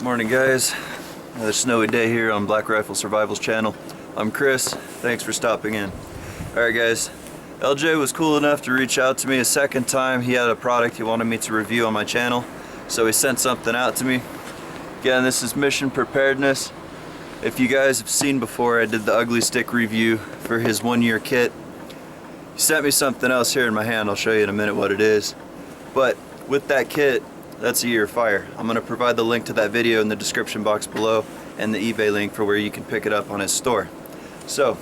Morning guys, another snowy day here on BlackRifle Survival's channel. I'm Chris, thanks for stopping in. Alright guys, LJ was cool enough to reach out to me a second time. He had a product he wanted me to review on my channel, so he sent something out to me. Again, this is Mission Preparedness. If you guys have seen before, I did the ugly stick review for his 1-year kit. He sent me something else here in my hand. I'll show you in a minute what it is. But with that kit, that's a year of fire. I'm going to provide the link to that video in the description box below and the eBay link for where you can pick it up on his store. So,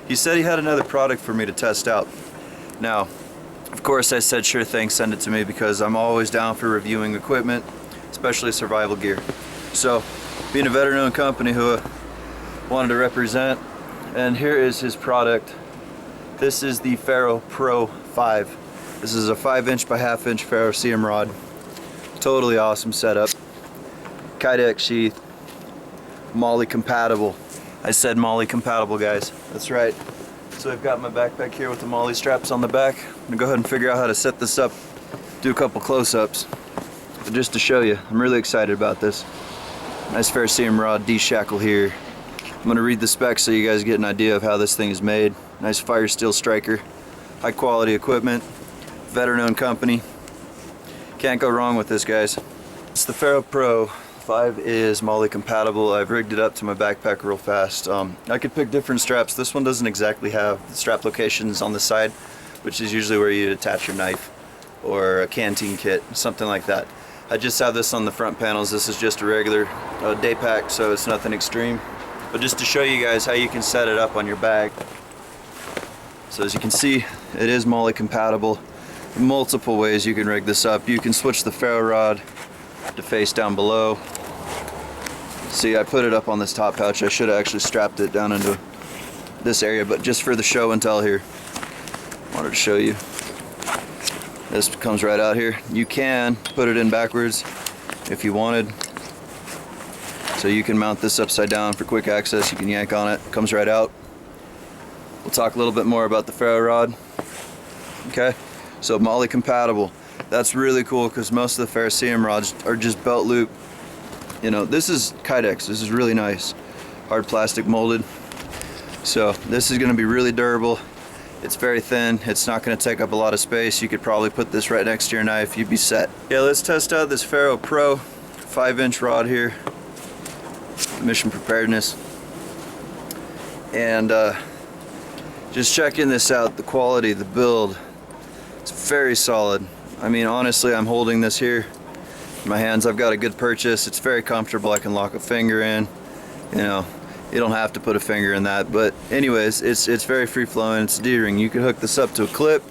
he said he had another product for me to test out. Now, of course I said sure thing, send it to me, because I'm always down for reviewing equipment, especially survival gear. So, being a veteran-owned company who I wanted to represent, and here is his product. This is the Ferro Pro 5. This is a 5" by 1/2" ferro CM rod. Totally awesome setup. Kydex sheath, MOLLE compatible. I said MOLLE compatible, guys. That's right. So I've got my backpack here with the MOLLE straps on the back. I'm gonna go ahead and figure out how to set this up, do a couple close-ups. But just to show you, I'm really excited about this. Nice ferro CM rod, D-shackle here. I'm gonna read the specs so you guys get an idea of how this thing is made. Nice fire steel striker, high quality equipment, veteran-owned company. Can't go wrong with this, guys. It's the Ferro Pro 5 is MOLLE compatible. I've rigged it up to my backpack real fast. I could pick different straps. This one doesn't exactly have the strap locations on the side, which is usually where you'd attach your knife or a canteen kit, something like that. I just have this on the front panels. This is just a regular day pack, so it's nothing extreme. But just to show you guys how you can set it up on your bag. So as you can see, it is MOLLE compatible. Multiple ways you can rig this up. You can switch the ferro rod to face down below. See, I put it up on this top pouch. I should have actually strapped it down into this area, but just for the show and tell here, I wanted to show you. This comes right out here. You can put it in backwards if you wanted. So you can mount this upside down for quick access. You can yank on it. It comes right out. We'll talk a little bit more about the ferro rod. Okay. So MOLLE compatible. That's really cool because most of the ferro CM rods are just belt loop. You know, this is Kydex. This is really nice. Hard plastic molded. So this is going to be really durable. It's very thin. It's not going to take up a lot of space. You could probably put this right next to your knife. You'd be set. Yeah, let's test out this Ferro Pro 5" rod here. Mission Preparedness. And just checking this out. The quality, the build. It's very solid. I mean, honestly, I'm holding this here in my hands. I've got a good purchase. It's very comfortable. I can lock a finger in. You know, you don't have to put a finger in that. But anyways, it's very free flowing. It's D-ring. You can hook this up to a clip.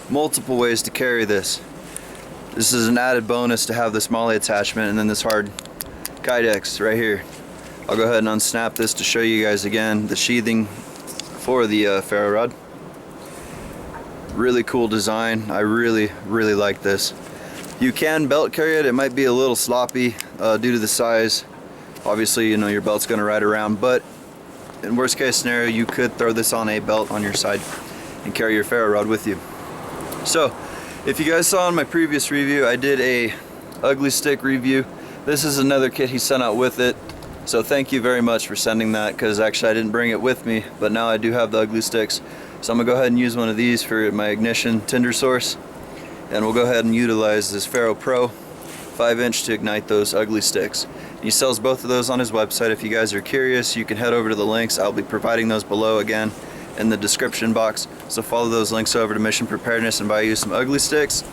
Multiple ways to carry this. This is an added bonus to have this MOLLE attachment, and then this hard Kydex right here. I'll go ahead and unsnap this to show you guys again the sheathing for the ferro rod. Really cool design. I really like this. You can belt carry it. It might be a little sloppy due to the size. Obviously, you know, your belt's going to ride around, but in worst case scenario, you could throw this on a belt on your side and carry your ferro rod with you. So if you guys saw in my previous review, I did a ugly stick review. This is another kit he sent out with it. So thank you very much for sending that, because actually I didn't bring it with me, but now I do have the ugly sticks. So I'm gonna go ahead and use one of these for my ignition tinder source, and we'll go ahead and utilize this Ferro Pro 5" to ignite those ugly sticks. He sells both of those on his website. If you guys are curious, you can head over to the links. I'll be providing those below again in the description box. So follow those links over to Mission Preparedness and buy you some ugly sticks.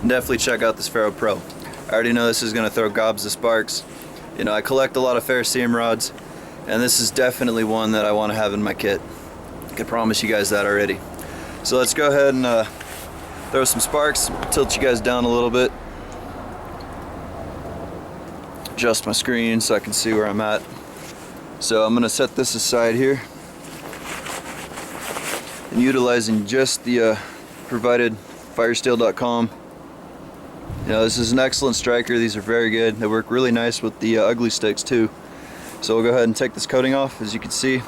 And definitely check out this Ferro Pro. I already know this is gonna throw gobs of sparks. You know, I collect a lot of ferro CM rods, and this is definitely one that I want to have in my kit. I can promise you guys that already. So let's go ahead and throw some sparks, tilt you guys down a little bit. Adjust my screen so I can see where I'm at. So I'm gonna set this aside here. And utilizing just the provided firesteel.com. You know, this is an excellent striker. These are very good. They work really nice with the ugly sticks too. So we'll go ahead and take this coating off. As you can see,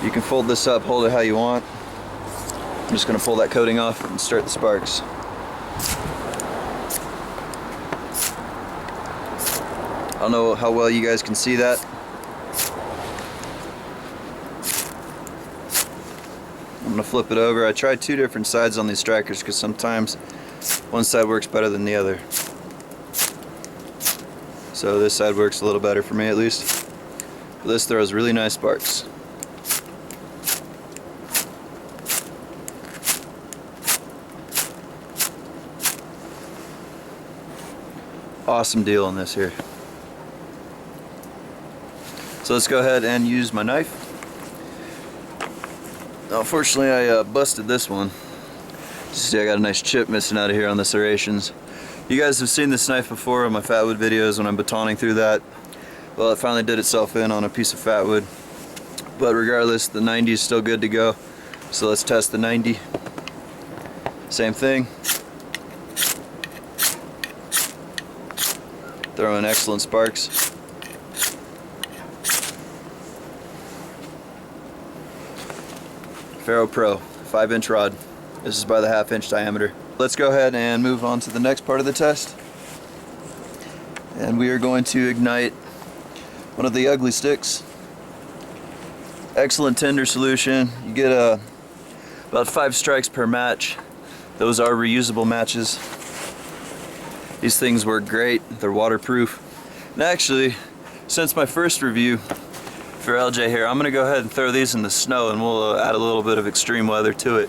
you can fold this up, hold it how you want. I'm just gonna pull that coating off and start the sparks. I don't know how well you guys can see that. I'm gonna flip it over. I tried 2 different sides on these strikers because sometimes one side works better than the other. So this side works a little better for me at least. But this throws really nice sparks. Awesome deal on this here. So let's go ahead and use my knife. Now, unfortunately, I busted this one. See, I got a nice chip missing out of here on the serrations. You guys have seen this knife before on my fatwood videos when I'm batoning through that. Well, it finally did itself in on a piece of fatwood. But regardless, the 90 is still good to go. So let's test the 90. Same thing. Throwing excellent sparks. Ferro Pro, 5-inch rod. This is by the 1/2-inch diameter. Let's go ahead and move on to the next part of the test. And we are going to ignite one of the ugly sticks. Excellent tinder solution. You get about 5 strikes per match. Those are reusable matches. These things work great. They're waterproof. And actually, since my first review for LJ here, I'm gonna go ahead and throw these in the snow, and we'll add a little bit of extreme weather to it.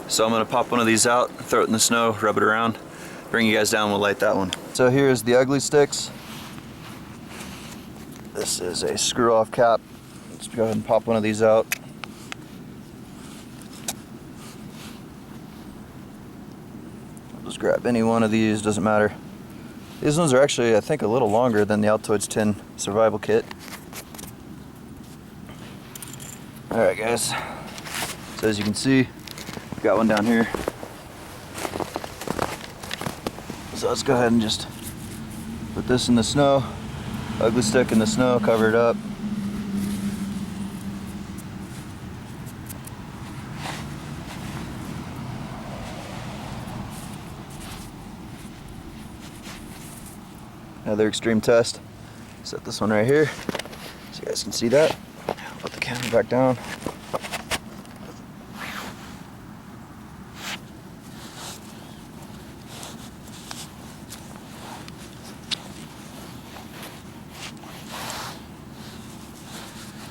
So I'm gonna pop one of these out, throw it in the snow, rub it around, bring you guys down, we'll light that one. So here's the ugly sticks. This is a screw off cap. Let's go ahead and pop one of these out. I'll just grab any one of these, doesn't matter. These ones are actually, I think, a little longer than the Altoids 10 survival kit. Alright guys, so as you can see, got one down here. So let's go ahead and just put this in the snow. Ugly stick in the snow, cover it up. Another extreme test. Set this one right here so you guys can see that. Put the camera back down.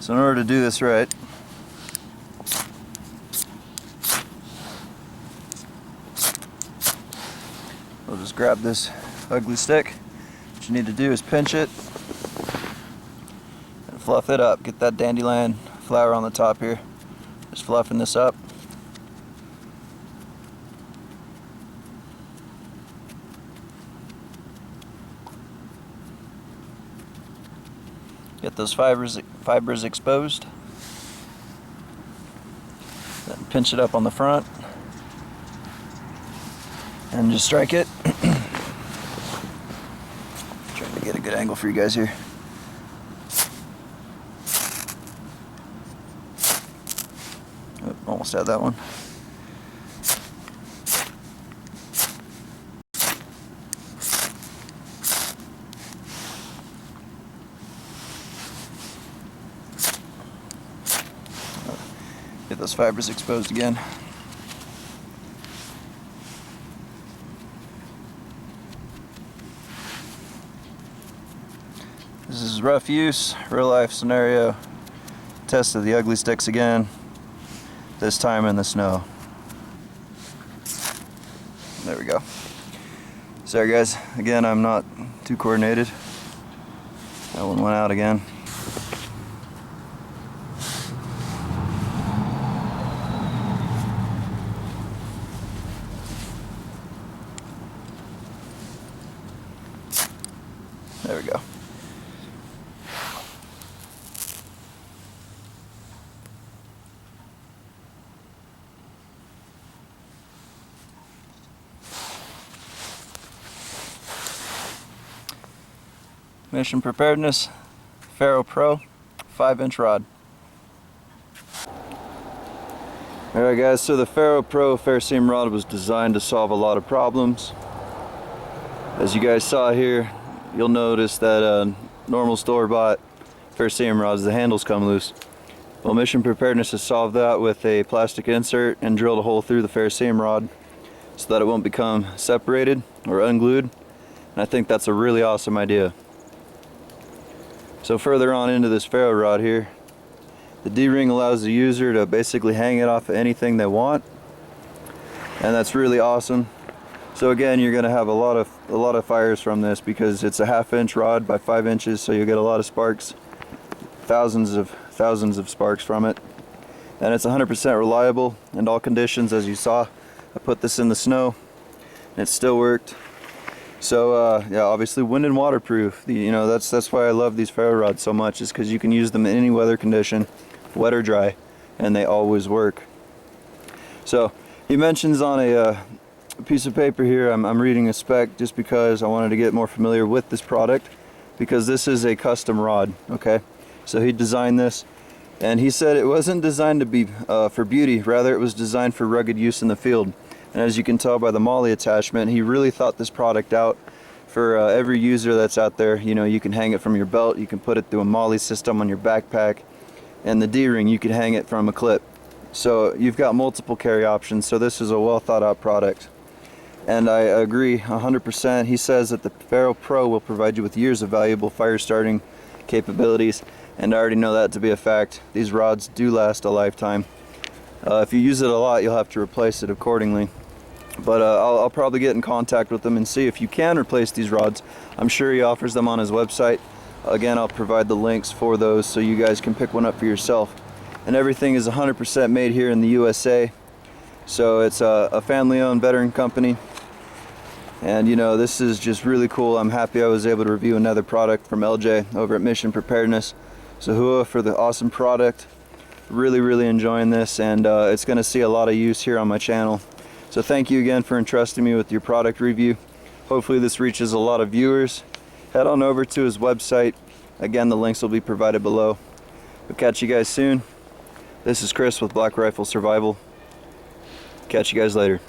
So in order to do this right, we'll just grab this ugly stick. What you need to do is pinch it and fluff it up. Get that dandelion flower on the top here. Just fluffing this up. Get those fibers exposed. Then pinch it up on the front and just strike it. Trying to get a good angle for you guys here. Oh, almost had that one. Get those fibers exposed again. This is rough use, real life scenario. Tested the ugly sticks again, this time in the snow. There we go. Sorry guys, again I'm not too coordinated. That one went out again. There we go. Mission Preparedness, Ferro Pro, 5-inch rod. Alright guys, so the Ferro Pro ferrocerium rod was designed to solve a lot of problems. As you guys saw here, you'll notice that normal store-bought ferrocerium rods, the handles come loose. Well, Mission Preparedness has solved that with a plastic insert and drilled a hole through the ferrocerium rod so that it won't become separated or unglued. And I think that's a really awesome idea. So further on into this ferro rod here, the D-ring allows the user to basically hang it off of anything they want, and that's really awesome. So again, you're going to have a lot of fires from this because it's a 1/2-inch rod by 5 inches, so you'll get a lot of sparks, thousands of sparks from it, and it's 100% reliable in all conditions. As you saw, I put this in the snow, and it still worked. So yeah, obviously wind and waterproof. You know, that's why I love these ferro rods so much, is because you can use them in any weather condition, wet or dry, and they always work. So he mentions on a piece of paper here, I'm reading a spec just because I wanted to get more familiar with this product, because this is a custom rod. Okay, so he designed this, and he said it wasn't designed to be for beauty, rather it was designed for rugged use in the field. And as you can tell by the MOLLE attachment, he really thought this product out for every user that's out there. You know, you can hang it from your belt, you can put it through a MOLLE system on your backpack, and the D-ring, you can hang it from a clip. So you've got multiple carry options, so this is a well thought out product. And I agree 100%. He says that the Ferro Pro will provide you with years of valuable fire starting capabilities, and I already know that to be a fact. These rods do last a lifetime. If you use it a lot, you'll have to replace it accordingly. But I'll probably get in contact with them and see if you can replace these rods. I'm sure he offers them on his website. Again, I'll provide the links for those so you guys can pick one up for yourself. And everything is 100% made here in the USA. So it's a family-owned veteran company. And you know, this is just really cool. I'm happy I was able to review another product from LJ over at Mission Preparedness. So hua for the awesome product. Really enjoying this, and it's going to see a lot of use here on my channel. So thank you again for entrusting me with your product review. Hopefully this reaches a lot of viewers. Head on over to his website. Again, the links will be provided below. We'll catch you guys soon. This is Chris with BlackRifle Survival. Catch you guys later.